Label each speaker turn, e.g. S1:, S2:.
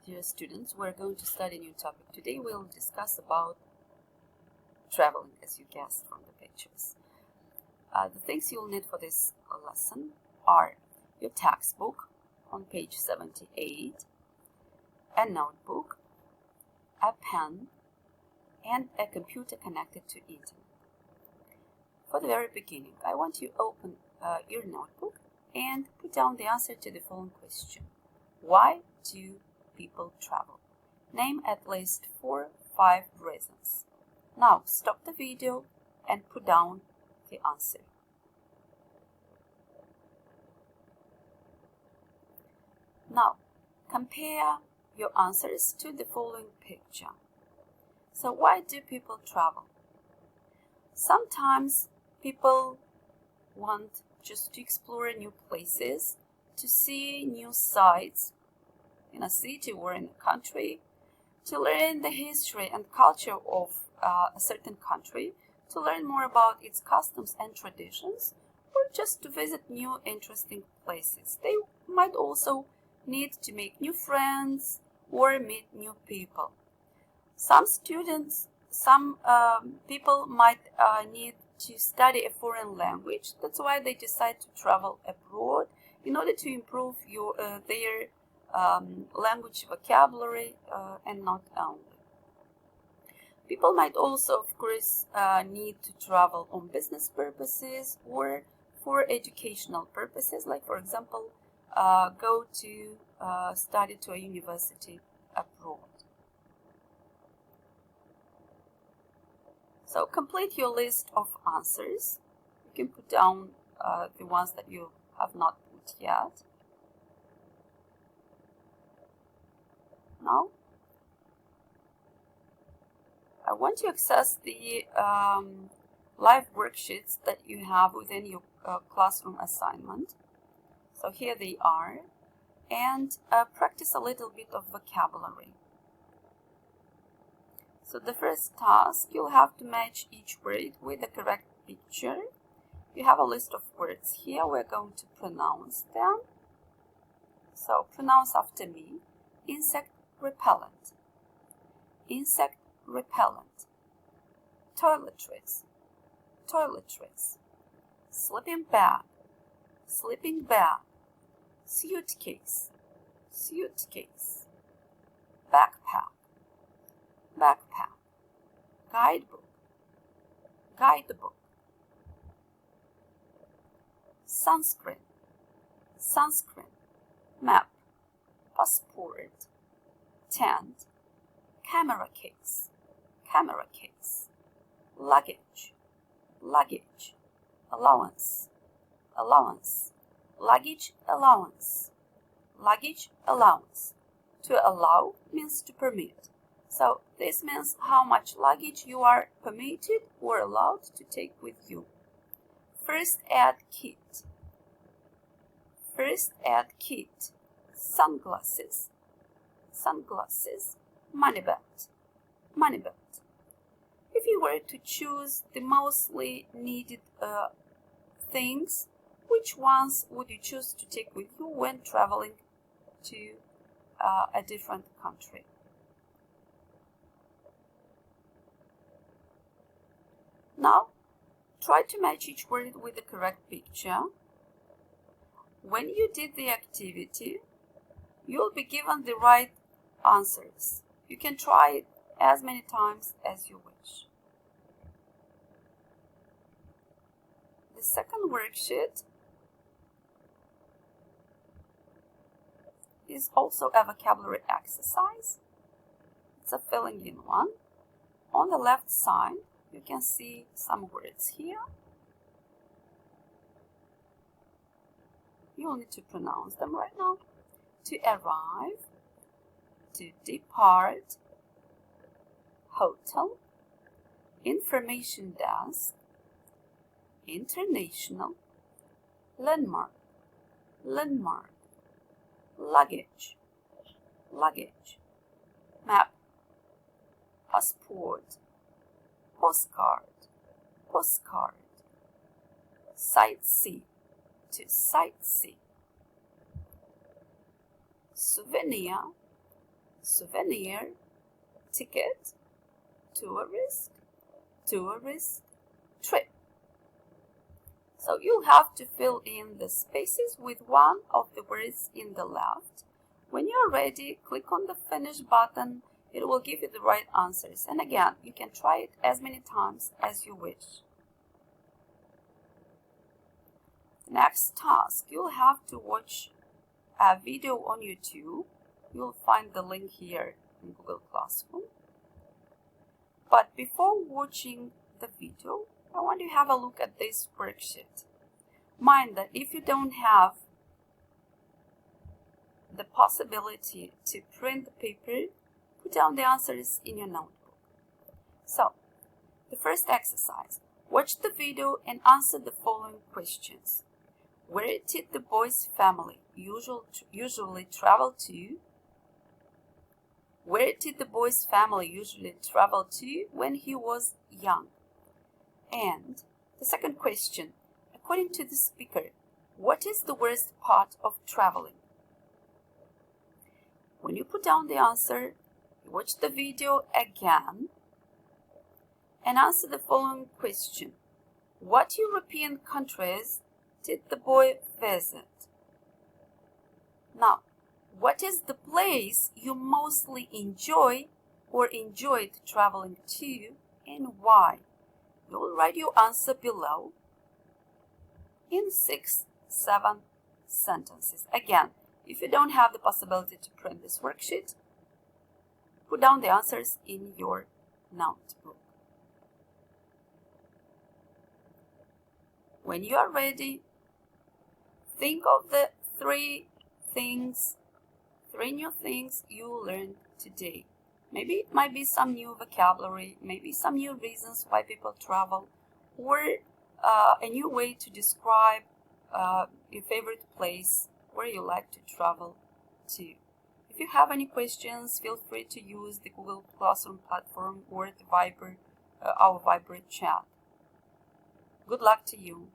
S1: Dear students, we're going to study a new topic. Today we'll discuss about traveling, as you guessed from the pictures. The things you'll need for this lesson are your textbook on page 78, a notebook, a pen, and a computer connected to internet. For the very beginning, I want you to open your notebook and put down the answer to the following question. Why do people travel? Name at least 4 or 5 reasons. Now stop the video and put down the answer. Now compare your answers to the following picture. So why do people travel? Sometimes people want just to explore new places, to see new sights in a city or in a country, to learn the history and culture of a certain country, to learn more about its customs and traditions, or just to visit new interesting places. They might also need to make new friends or meet new people. Some people might need to study a foreign language. That's why they decide to travel abroad in order to improve their language vocabulary and not only. People might also, of course, need to travel on business purposes or for educational purposes, like, for example, go to study to a university abroad. So complete your list of answers. You can put down the ones that you have not put yet. Now, I want to access the live worksheets that you have within your classroom assignment. So here they are, and practice a little bit of vocabulary. So the first task, you'll have to match each word with the correct picture. You have a list of words here. We're going to pronounce them. So pronounce after me. Insect repellent, insect repellent, toiletries, toiletries, sleeping bag, sleeping bag, suitcase, suitcase, backpack, backpack, guidebook, guidebook, sunscreen, sunscreen, map, passport, tent, camera case, camera case, luggage, luggage, allowance, allowance, luggage allowance, luggage allowance. To allow means to permit. So this means how much luggage you are permitted or allowed to take with you. First aid kit, first aid kit, sunglasses, sunglasses, money belt, money belt. If you were to choose the mostly needed things, which ones would you choose to take with you when traveling to a different country? Now, try to match each word with the correct picture. When you did the activity, you'll be given the right answers. You can try it as many times as you wish. The second worksheet is also a vocabulary exercise. It's a filling in one. On the left side, you can see some words here. You'll need to pronounce them right now. To arrive, to depart, hotel, information desk, international, landmark, landmark, luggage, luggage, map, passport, postcard, postcard, sightsee, to sightsee, souvenir, souvenir, ticket, tourist, tourist, trip. So you'll have to fill in the spaces with one of the words in the left. When you're ready, click on the Finish button. It will give you the right answers. And again, you can try it as many times as you wish. The next task, you'll have to watch a video on YouTube. You'll find the link here in Google Classroom. But before watching the video, I want you to have a look at this worksheet. Mind that if you don't have the possibility to print the paper, put down the answers in your notebook. So, the first exercise, watch the video and answer the following questions. Where did the boy's family usually travel to? Where did the boy's family usually travel to when he was young? And the second question, according to the speaker, what is the worst part of traveling? When you put down the answer, watch the video again and answer the following question. What European countries did the boy visit? Now, what is the place you mostly enjoy or enjoyed traveling to and why? You will write your answer below in 6-7 sentences. Again, if you don't have the possibility to print this worksheet, put down the answers in your notebook. When you are ready, think of the three new things you learned today. Maybe it might be some new vocabulary, maybe some new reasons why people travel, or a new way to describe your favorite place where you like to travel to. If you have any questions, feel free to use the Google Classroom platform or the our Viber chat. Good luck to you.